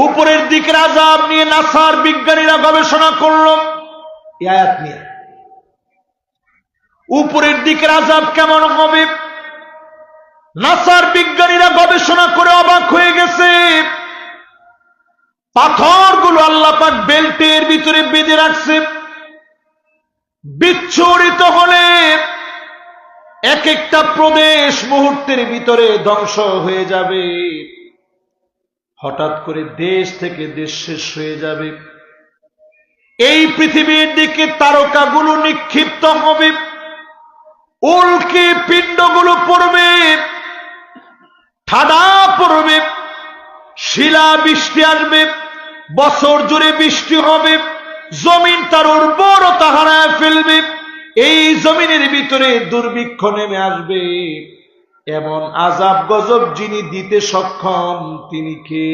উপরের দিকের আযাব নিয়ে নাসার বিজ্ঞানীরা গবেষণা করল এই আয়াত নিয়ে। উপরের দিকের আযাব কেমন হবে? নাসার বিজ্ঞানীরা গবেষণা করে অবাক হয়ে গেছে। পাথরগুলো আল্লাহ পাক বেল্টের ভিতরে বেঁধে রাখছে। বিচ্ছুরিত হলে এক একটা প্রদেশ মুহূর্তের ভিতরে ধ্বংস হয়ে যাবে। হঠাৎ করে দেশ থেকে দেশ শেষ হয়ে যাবে। এই পৃথিবীর দিকে তারকাগুলো নিক্ষিপ্ত হবে, উল্কি পিণ্ডগুলো পড়বে, ঠাডা পড়বে, শিলা বৃষ্টি আসবে, বছর জুড়ে বৃষ্টি হবে, জমিন তার উর্বরতা হারায় ফেলবে। এই জমিনের ভিতরে দুর্ভিক্ষ নেমে আসবে। এমন আযাব গজব যিনি দিতে সক্ষম তিনি কে?